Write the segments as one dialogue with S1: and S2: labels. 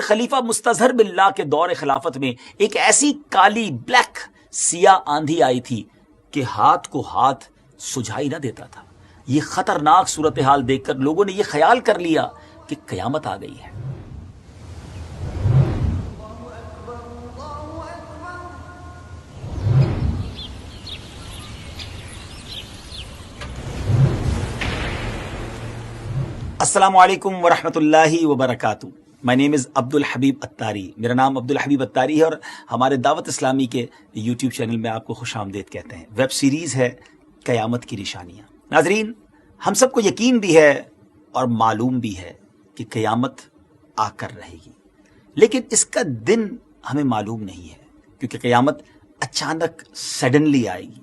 S1: خلیفہ مستظہر باللہ کے دور خلافت میں ایک ایسی کالی بلیک سیاہ آندھی آئی تھی کہ ہاتھ کو ہاتھ سجھائی نہ دیتا تھا. یہ خطرناک صورتحال دیکھ کر لوگوں نے یہ خیال کر لیا کہ قیامت آ گئی ہے. السلام علیکم ورحمۃ اللہ وبرکاتہ. مائی نیم از عبد الحبیب اتاری. میرا نام عبد الحبیب اتاری ہے اور ہمارے دعوت اسلامی کے یوٹیوب چینل میں آپ کو خوش آمدید کہتے ہیں. ویب سیریز ہے قیامت کی نشانیاں. ناظرین، ہم سب کو یقین بھی ہے اور معلوم بھی ہے کہ قیامت آ کر رہے گی، لیکن اس کا دن ہمیں معلوم نہیں ہے کیونکہ قیامت اچانک سڈنلی آئے گی.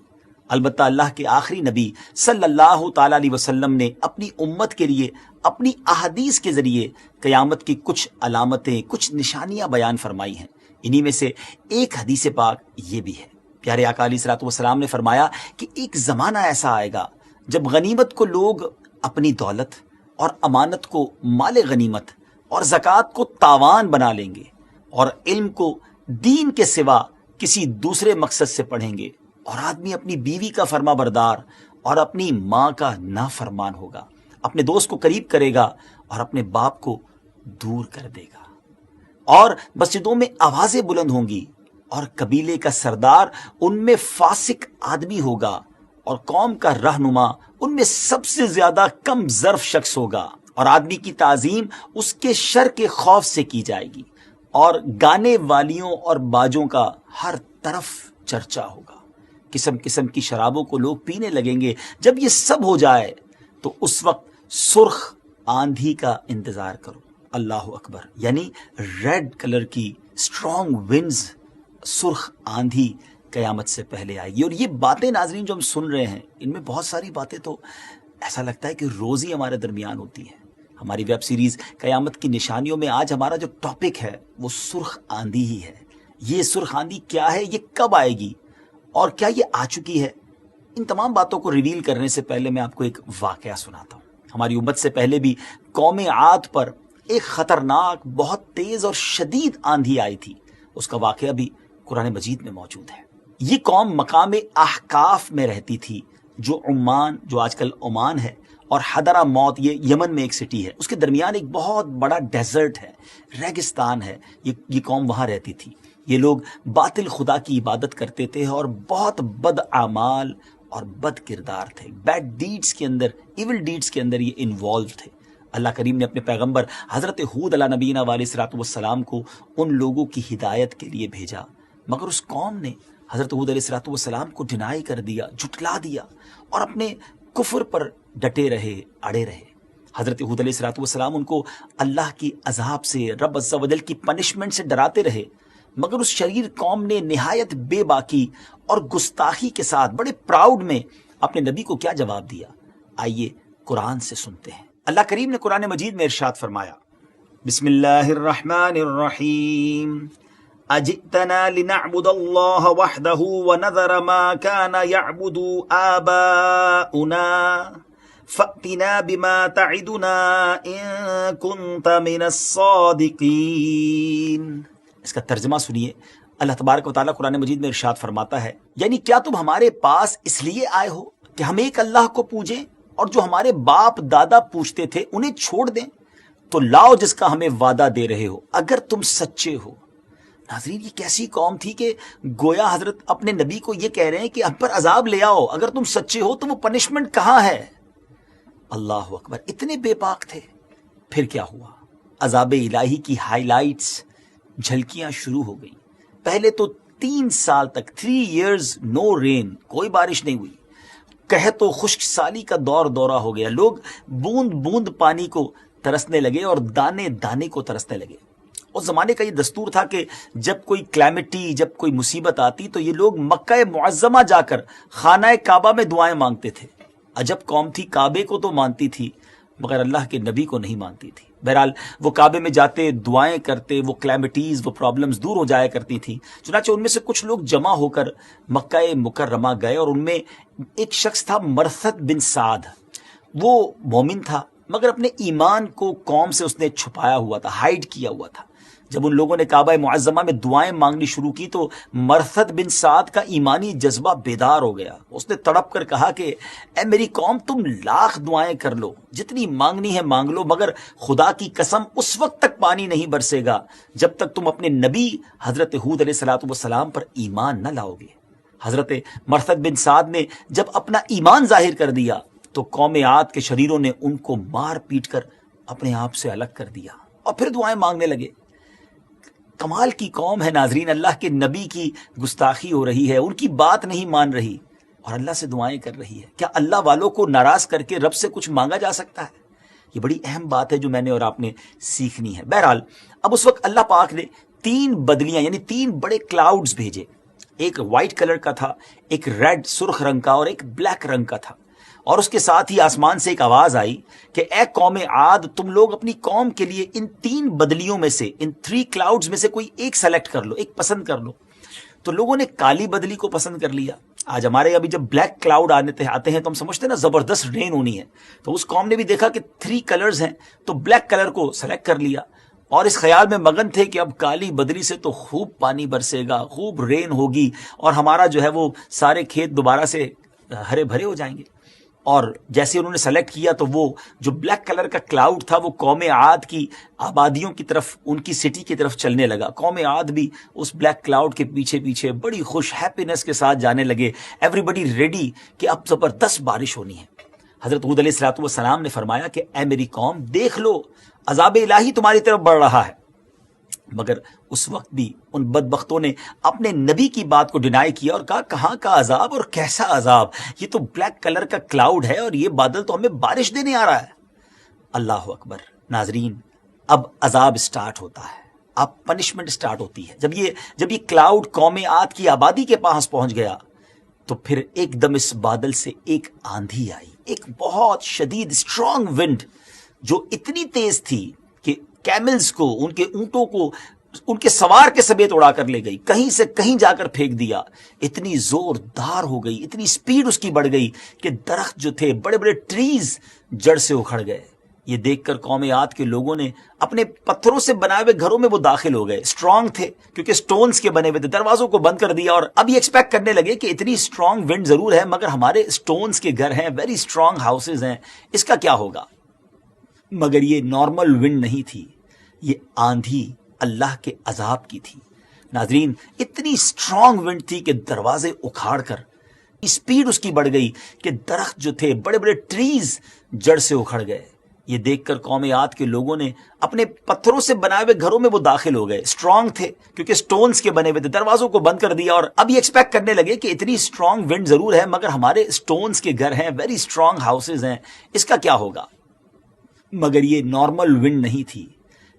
S1: البتہ اللہ کے آخری نبی صلی اللہ تعالیٰ علیہ وسلم نے اپنی امت کے لیے اپنی احادیث کے ذریعے قیامت کی کچھ علامتیں، کچھ نشانیاں بیان فرمائی ہیں. انہی میں سے ایک حدیث پاک یہ بھی ہے. پیارے آقا علیہ الصلوۃ والسلام نے فرمایا کہ ایک زمانہ ایسا آئے گا جب غنیمت کو لوگ اپنی دولت اور امانت کو مال غنیمت اور زکوٰۃ کو تاوان بنا لیں گے، اور علم کو دین کے سوا کسی دوسرے مقصد سے پڑھیں گے، اور آدمی اپنی بیوی کا فرما بردار اور اپنی ماں کا نافرمان ہوگا، اپنے دوست کو قریب کرے گا اور اپنے باپ کو دور کر دے گا، اور مسجدوں میں آوازیں بلند ہوں گی، اور قبیلے کا سردار ان میں فاسق آدمی ہوگا، اور قوم کا رہنما ان میں سب سے زیادہ کم ظرف شخص ہوگا، اور آدمی کی تعظیم اس کے شر کے خوف سے کی جائے گی، اور گانے والیوں اور باجوں کا ہر طرف چرچا ہوگا. قسم قسم کی شرابوں کو لوگ پینے لگیں گے. جب یہ سب ہو جائے تو اس وقت سرخ آندھی کا انتظار کرو. اللہ اکبر. یعنی ریڈ کلر کی اسٹرانگ ونڈز، سرخ آندھی قیامت سے پہلے آئے گی. اور یہ باتیں ناظرین جو ہم سن رہے ہیں، ان میں بہت ساری باتیں تو ایسا لگتا ہے کہ روز ہی ہمارے درمیان ہوتی ہیں. ہماری ویب سیریز قیامت کی نشانیوں میں آج ہمارا جو ٹاپک ہے وہ سرخ آندھی ہی ہے. یہ سرخ آندھی کیا ہے، یہ کب آئے گی، اور کیا یہ آ چکی ہے؟ ان تمام باتوں کو ریویل کرنے سے پہلے میں آپ کو ایک واقعہ سناتا ہوں. ہماری امت سے پہلے بھی قوم عاد پر ایک خطرناک، بہت تیز اور شدید آندھی آئی تھی. اس کا واقعہ بھی قرآن مجید میں موجود ہے. یہ قوم مقام احقاف میں رہتی تھی، جو عمان، جو آج کل عمان ہے، اور حضرہ موت، یہ یمن میں ایک سٹی ہے، اس کے درمیان ایک بہت بڑا ڈیزرٹ ہے، ریگستان ہے. یہ قوم وہاں رہتی تھی. یہ لوگ باطل خدا کی عبادت کرتے تھے اور بہت بد اعمال اور بد کردار تھے. بیڈ ڈیڈز کے اندر، ایول ڈیڈز کے اندر یہ انوالو تھے. اللہ کریم نے اپنے پیغمبر حضرت ہود علیہ نبینا علیہ الصلوۃ والسلام کو ان لوگوں کی ہدایت کے لیے بھیجا، مگر اس قوم نے حضرت ہود علیہ الصلوۃ والسلام کو ڈینائی کر دیا، جھٹلا دیا، اور اپنے کفر پر ڈٹے رہے، اڑے رہے. حضرت ہود علیہ الصلوۃ والسلام ان کو اللہ کی عذاب سے، رب عز و جل کی پنشمنٹ سے ڈراتے رہے، مگر اس شریر قوم نے نہایت بے باکی اور گستاخی کے ساتھ بڑے پراؤڈ میں اپنے نبی کو کیا جواب دیا؟ آئیے قرآن سے سنتے ہیں. اللہ کریم نے قرآن مجید میں ارشاد فرمایا، بسم اللہ الرحمن الرحیم، اجئتنا لنعبد اللہ وحدہ ونذر ما كان يعبد آباؤنا فأتنا بما تعدنا ان كنت من الصادقین. اس کا ترجمہ سنیے. اللہ تبارک و تعالیٰ قرآن مجید میں ارشاد فرماتا ہے، یعنی کیا تم ہمارے پاس اس لیے آئے ہو کہ ہم ایک اللہ کو پوجیں اور جو ہمارے باپ دادا پوچھتے تھے انہیں چھوڑ دیں؟ تو لاؤ جس کا ہمیں وعدہ دے رہے ہو اگر تم سچے ہو. ناظرین، یہ کیسی قوم تھی کہ گویا حضرت اپنے نبی کو یہ کہہ رہے ہیں کہ ہم پر عذاب لے آؤ اگر تم سچے ہو، تو وہ پنشمنٹ کہاں ہے؟ اللہ اکبر. اتنے بے باک تھے. پھر کیا ہوا؟ عذاب الہی کی ہائی لائٹس، جھلکیاں شروع ہو گئی. پہلے تو 3 سال تک 3 years نو رین، کوئی بارش نہیں ہوئی. قحط و خشک سالی کا دورہ ہو گیا. لوگ بوند بوند پانی کو ترسنے لگے اور دانے دانے کو ترسنے لگے. اس زمانے کا یہ دستور تھا کہ جب کوئی کلیمٹی، جب کوئی مصیبت آتی تو یہ لوگ مکہ معظمہ جا کر خانہ کعبہ میں دعائیں مانگتے تھے. عجب قوم تھی، کعبے کو تو مانتی تھی مگر اللہ کے نبی کو نہیں مانتی تھی. بہرحال وہ کعبے میں جاتے، دعائیں کرتے، وہ کلیمٹیز، وہ پرابلمز دور ہو جایا کرتی تھیں. چنانچہ ان میں سے کچھ لوگ جمع ہو کر مکہ مکرمہ گئے، اور ان میں ایک شخص تھا مرثد بن سعد. وہ مومن تھا مگر اپنے ایمان کو قوم سے اس نے چھپایا ہوا تھا، ہائیڈ کیا ہوا تھا. جب ان لوگوں نے کعبہ معظمہ میں دعائیں مانگنی شروع کی تو مرثد بن سعد کا ایمانی جذبہ بیدار ہو گیا. اس نے تڑپ کر کہا کہ اے میری قوم، تم لاکھ دعائیں کر لو، جتنی مانگنی ہے مانگ لو، مگر خدا کی قسم اس وقت تک پانی نہیں برسے گا جب تک تم اپنے نبی حضرت ہود علیہ السلام پر ایمان نہ لاؤ گے. حضرت مرثد بن سعد نے جب اپنا ایمان ظاہر کر دیا تو قوم عاد کے شریروں نے ان کو مار پیٹ کر اپنے آپ سے الگ کر دیا اور پھر دعائیں مانگنے لگے. کمال کی قوم ہے ناظرین، اللہ کے نبی کی گستاخی ہو رہی ہے، ان کی بات نہیں مان رہی اور اللہ سے دعائیں کر رہی ہے. کیا اللہ والوں کو ناراض کر کے رب سے کچھ مانگا جا سکتا ہے؟ یہ بڑی اہم بات ہے جو میں نے اور آپ نے سیکھنی ہے. بہرحال اب اس وقت اللہ پاک نے 3 بدلیاں یعنی 3 بڑے کلاؤڈز بھیجے. ایک وائٹ کلر کا تھا، ایک ریڈ سرخ رنگ کا اور ایک بلیک رنگ کا تھا. اور اس کے ساتھ ہی آسمان سے ایک آواز آئی کہ اے قوم عاد، تم لوگ اپنی قوم کے لیے ان 3 بدلیوں میں سے، ان 3 کلاؤڈز میں سے کوئی ایک سلیکٹ کر لو، ایک پسند کر لو. تو لوگوں نے کالی بدلی کو پسند کر لیا. آج ہمارے ابھی جب بلیک کلاؤڈ آتے ہیں تو ہم سمجھتے ہیں نا زبردست رین ہونی ہے، تو اس قوم نے بھی دیکھا کہ 3 کلرز ہیں تو بلیک کلر کو سلیکٹ کر لیا اور اس خیال میں مگن تھے کہ اب کالی بدلی سے تو خوب پانی برسے گا، خوب رین ہوگی اور ہمارا جو ہے وہ سارے کھیت دوبارہ سے ہرے بھرے ہو جائیں گے. اور جیسے انہوں نے سلیکٹ کیا تو وہ جو بلیک کلر کا کلاؤڈ تھا وہ قوم عاد کی آبادیوں کی طرف، ان کی سٹی کی طرف چلنے لگا. قوم عاد بھی اس بلیک کلاؤڈ کے پیچھے پیچھے بڑی خوش ہیپینس کے ساتھ جانے لگے. ایوری بڈی ریڈی کہ اب زبردست بارش ہونی ہے. حضرت ہود علیہ السلام نے فرمایا کہ اے میری قوم، دیکھ لو عذاب الہی تمہاری طرف بڑھ رہا ہے. مگر اس وقت بھی ان بدبختوں نے اپنے نبی کی بات کو ڈینائی کیا اور کہا کہاں کا عذاب اور کیسا عذاب، یہ تو بلیک کلر کا کلاؤڈ ہے اور یہ بادل تو ہمیں بارش دینے آ رہا ہے. اللہ اکبر. ناظرین، اب عذاب سٹارٹ ہوتا ہے، اب پنشمنٹ سٹارٹ ہوتی ہے. جب یہ کلاؤڈ قوم عاد کی آبادی کے پاس پہنچ گیا تو پھر ایک دم اس بادل سے ایک آندھی آئی، ایک بہت شدید اسٹرانگ ونڈ جو اتنی تیز تھی کہ کیملز کو، ان کے اونٹوں کو، ان کے سوار کے سمیت اڑا کر لے گئی، کہیں سے کہیں جا کر پھینک دیا. اتنی زوردار ہو گئی، اتنی سپیڈ اس کی بڑھ گئی کہ درخت جو تھے، بڑے بڑے ٹریز جڑ سے اکھڑ گئے. یہ دیکھ کر قوم عاد کے لوگوں نے اپنے پتھروں سے بنائے ہوئے گھروں میں وہ داخل ہو گئے. اسٹرانگ تھے کیونکہ سٹونز کے بنے ہوئے تھے، دروازوں کو بند کر دیا اور اب یہ ایکسپیکٹ کرنے لگے کہ اتنی اسٹرانگ ونڈ ضرور ہے مگر ہمارے سٹونز کے گھر ہیں، ویری اسٹرانگ ہاؤسز ہیں، اس کا کیا ہوگا. مگر یہ نارمل ونڈ نہیں تھی، یہ آندھی اللہ کے عذاب کی تھی. ناظرین، اتنی اسٹرانگ ونڈ تھی کہ دروازے اکھاڑ کر اسپیڈ اس کی بڑھ گئی کہ درخت جو تھے، بڑے بڑے ٹریز جڑ سے اکھڑ گئے. یہ دیکھ کر قوم عاد کے لوگوں نے اپنے پتھروں سے بنائے ہوئے گھروں میں وہ داخل ہو گئے. اسٹرانگ تھے کیونکہ سٹونز کے بنے ہوئے تھے، دروازوں کو بند کر دیا اور اب یہ ایکسپیکٹ کرنے لگے کہ اتنی اسٹرانگ ونڈ ضرور ہے مگر ہمارے سٹونز کے گھر ہیں، ویری اسٹرانگ ہاؤسز ہیں، اس کا کیا ہوگا. مگر یہ نارمل ونڈ نہیں تھی،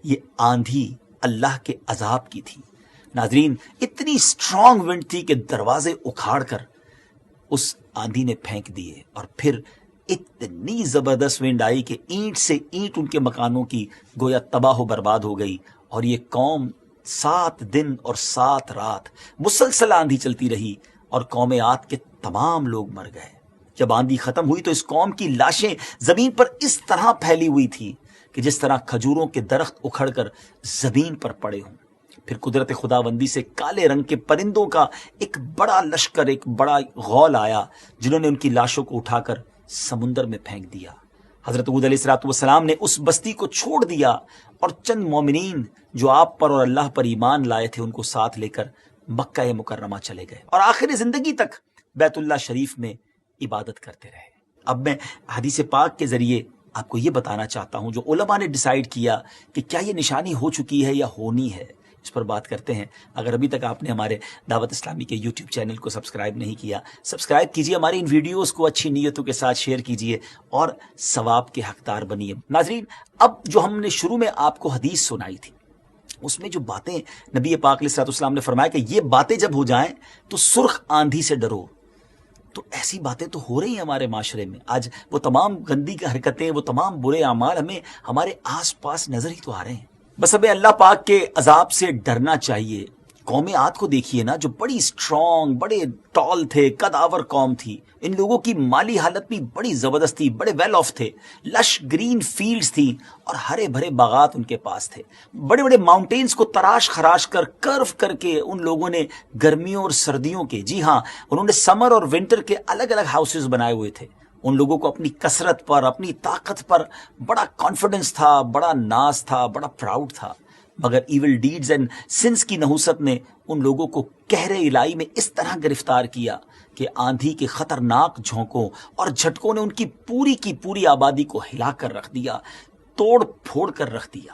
S1: یہ آندھی اللہ کے عذاب کی تھی. ناظرین، اتنی اسٹرانگ ونڈ تھی کہ دروازے اکھاڑ کر اس آندھی نے پھینک دیے اور پھر اتنی زبردست ونڈ آئی کہ اینٹ سے اینٹ ان کے مکانوں کی گویا تباہ و برباد ہو گئی. اور یہ قوم 7 دن اور 7 رات مسلسل آندھی چلتی رہی اور قوم عاد کے تمام لوگ مر گئے. جب آندھی ختم ہوئی تو اس قوم کی لاشیں زمین پر اس طرح پھیلی ہوئی تھی کہ جس طرح کھجوروں کے درخت اکھڑ کر زمین پر پڑے ہوں. پھر قدرت خداوندی سے کالے رنگ کے پرندوں کا ایک بڑا لشکر، ایک بڑا غول آیا جنہوں نے ان کی لاشوں کو اٹھا کر سمندر میں پھینک دیا. حضرت ہود علیہ السلام نے اس بستی کو چھوڑ دیا اور چند مومنین جو آپ پر اور اللہ پر ایمان لائے تھے ان کو ساتھ لے کر مکہ مکرمہ چلے گئے اور آخر زندگی تک بیت اللہ شریف میں عبادت کرتے رہے. اب میں حدیث پاک کے ذریعے آپ کو یہ بتانا چاہتا ہوں جو علماء نے ڈیسائیڈ کیا کہ کیا یہ نشانی ہو چکی ہے یا ہونی ہے، اس پر بات کرتے ہیں. اگر ابھی تک آپ نے ہمارے دعوت اسلامی کے یوٹیوب چینل کو سبسکرائب نہیں کیا، سبسکرائب کیجئے، ہماری ان ویڈیوز کو اچھی نیتوں کے ساتھ شیئر کیجئے اور ثواب کے حقدار بنیے. ناظرین، اب جو ہم نے شروع میں آپ کو حدیث سنائی تھی اس میں جو باتیں نبی پاک علیہ السلام نے فرمایا کہ یہ باتیں جب ہو جائیں تو سرخ آندھی سے ڈرو، تو ایسی باتیں تو ہو رہی ہیں ہمارے معاشرے میں. آج وہ تمام گندی کی حرکتیں، وہ تمام برے اعمال ہمیں ہمارے آس پاس نظر ہی تو آ رہے ہیں. بس ہمیں اللہ پاک کے عذاب سے ڈرنا چاہیے. قوم عاد کو دیکھیے نا، جو بڑی اسٹرانگ، بڑے ٹال تھے، قدآور قوم تھی. ان لوگوں کی مالی حالت بھی بڑی زبردست تھی، بڑے ویل آف تھے، لش گرین فیلڈز تھی اور ہرے بھرے باغات ان کے پاس تھے. بڑے بڑے ماؤنٹینز کو تراش خراش کر کرو کر کے ان لوگوں نے گرمیوں اور سردیوں کے، جی ہاں، انہوں نے سمر اور ونٹر کے الگ الگ ہاؤسز بنائے ہوئے تھے. ان لوگوں کو اپنی کثرت پر، اپنی طاقت پر بڑا کانفیڈنس تھا، بڑا ناز تھا، بڑا پراؤڈ تھا. مگر ایول ڈیڈز اینڈ سنس کی نحوست نے ان لوگوں کو قہر الہی میں اس طرح گرفتار کیا کہ آندھی کے خطرناک جھونکوں اور جھٹکوں نے ان کی پوری آبادی کو ہلا کر رکھ دیا، توڑ پھوڑ کر رکھ دیا،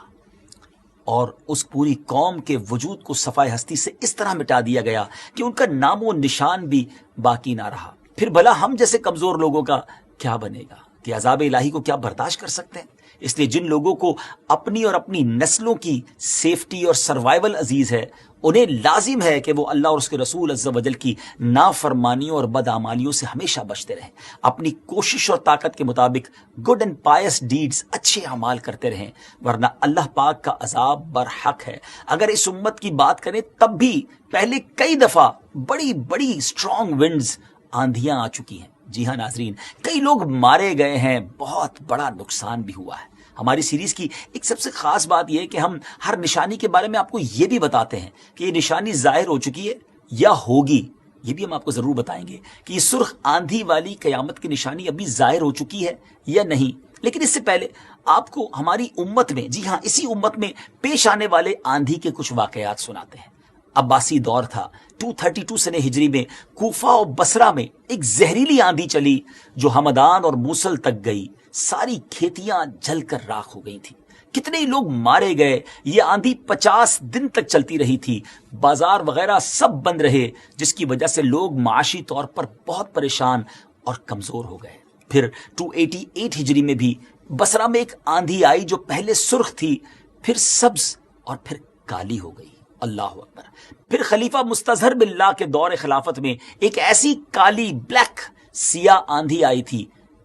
S1: اور اس پوری قوم کے وجود کو صفائے ہستی سے اس طرح مٹا دیا گیا کہ ان کا نام و نشان بھی باقی نہ رہا. پھر بھلا ہم جیسے کمزور لوگوں کا کیا بنے گا کہ عذاب الہی کو کیا برداشت کر سکتے ہیں؟ اس لیے جن لوگوں کو اپنی اور اپنی نسلوں کی سیفٹی اور سروائیول عزیز ہے، انہیں لازم ہے کہ وہ اللہ اور اس کے رسول عز و جل کی نافرمانیوں اور بدعمالیوں سے ہمیشہ بچتے رہیں، اپنی کوشش اور طاقت کے مطابق گڈ اینڈ پائس ڈیڈز، اچھے اعمال کرتے رہیں، ورنہ اللہ پاک کا عذاب برحق ہے. اگر اس امت کی بات کریں تب بھی پہلے کئی دفعہ بڑی بڑی اسٹرانگ ونڈز، آندھیاں آ چکی ہیں. جی ہاں ناظرین، کئی لوگ مارے گئے ہیں، بہت بڑا نقصان بھی ہوا ہے. ہماری سیریز کی ایک سب سے خاص بات یہ ہے کہ ہم ہر نشانی کے بارے میں آپ کو یہ بھی بتاتے ہیں کہ یہ نشانی ظاہر ہو چکی ہے یا ہوگی. یہ بھی ہم آپ کو ضرور بتائیں گے کہ یہ سرخ آندھی والی قیامت کی نشانی ابھی ظاہر ہو چکی ہے یا نہیں. لیکن اس سے پہلے آپ کو ہماری امت میں، جی ہاں اسی امت میں پیش آنے والے آندھی کے کچھ واقعات سناتے ہیں. عباسی دور تھا، 232 سنے ہجری میں کوفہ اور بصرہ میں ایک زہریلی آندھی چلی جو ہمدان اور موصل تک گئی. ساری کھیتیاں جل کر راکھ ہو گئی تھیں، کتنے ہی لوگ مارے گئے. یہ آندھی 50 دن تک چلتی رہی تھی، بازار وغیرہ سب بند رہے، جس کی وجہ سے لوگ معاشی طور پر بہت پریشان اور کمزور ہو گئے. پھر 288 ہجری میں بھی بصرہ میں ایک آندھی آئی جو پہلے سرخ تھی، پھر سبز اور پھر کالی ہو گئی. اللہ اکبر. پھر خلیفہ مستظہر باللہ کے دور خلافت میں ایک ایسی کالی بلیک سیاہ آندھی آئی تھی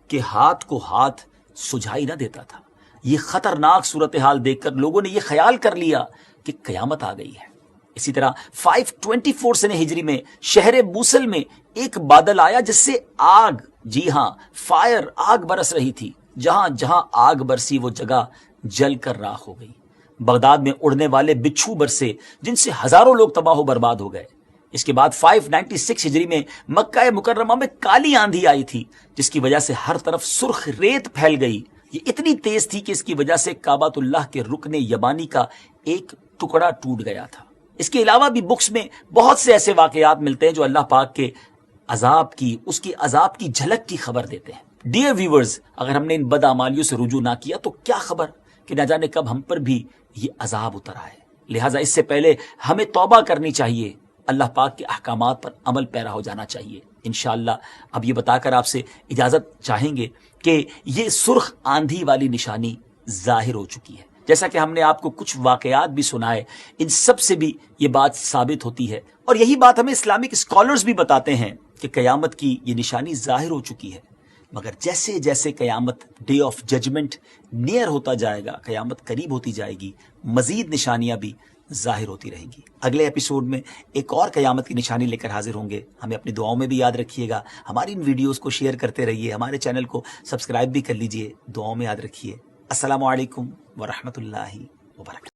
S1: کہ ہاتھ کو ہاتھ سجھائی نہ دیتا تھا. یہ خطرناک صورتحال دیکھ کر لوگوں نے یہ خیال کر لیا کہ قیامت آ گئی ہے. اسی طرح 524 سنے ہجری میں شہر موصل میں ایک بادل آیا جس سے آگ، جی ہاں فائر، آگ برس رہی تھی. جہاں جہاں آگ برسی وہ جگہ جل کر راکھ ہو گئی. بغداد میں اڑنے والے بچھو برسے جن سے ہزاروں لوگ تباہ و برباد ہو گئے. اس کے بعد 596 ہجری میں مکہ مکرمہ میں کالی آندھی آئی تھی جس کی وجہ سے ہر طرف سرخ ریت پھیل گئی. یہ اتنی تیز تھی کہ اس کی وجہ سے کعبۃ اللہ کے رکن یمانی کا ایک ٹکڑا ٹوٹ گیا تھا. اس کے علاوہ بھی بکس میں بہت سے ایسے واقعات ملتے ہیں جو اللہ پاک کے عذاب کی، اس کی عذاب کی جھلک کی خبر دیتے ہیں. ڈیئر ویورز، اگر ہم نے ان بدعمالیوں سے رجوع نہ کیا تو کیا خبر کہ نہ جانے کب ہم پر بھی یہ عذاب اتر آئے. لہٰذا اس سے پہلے ہمیں توبہ کرنی چاہیے، اللہ پاک کے احکامات پر عمل پیرا ہو جانا چاہیے. انشاءاللہ اب یہ بتا کر آپ سے اجازت چاہیں گے کہ یہ سرخ آندھی والی نشانی ظاہر ہو چکی ہے. جیسا کہ ہم نے آپ کو کچھ واقعات بھی سنائے، ان سب سے بھی یہ بات ثابت ہوتی ہے، اور یہی بات ہمیں اسلامک اسکالرز بھی بتاتے ہیں کہ قیامت کی یہ نشانی ظاہر ہو چکی ہے. مگر جیسے جیسے قیامت، ڈے آف ججمنٹ نیئر ہوتا جائے گا، قیامت قریب ہوتی جائے گی، مزید نشانیاں بھی ظاہر ہوتی رہیں گی. اگلے ایپیسوڈ میں ایک اور قیامت کی نشانی لے کر حاضر ہوں گے. ہمیں اپنی دعاؤں میں بھی یاد رکھیے گا. ہماری ان ویڈیوز کو شیئر کرتے رہیے، ہمارے چینل کو سبسکرائب بھی کر لیجئے. دعاؤں میں یاد رکھیے. السلام علیکم ورحمۃ اللہ وبرکاتہ.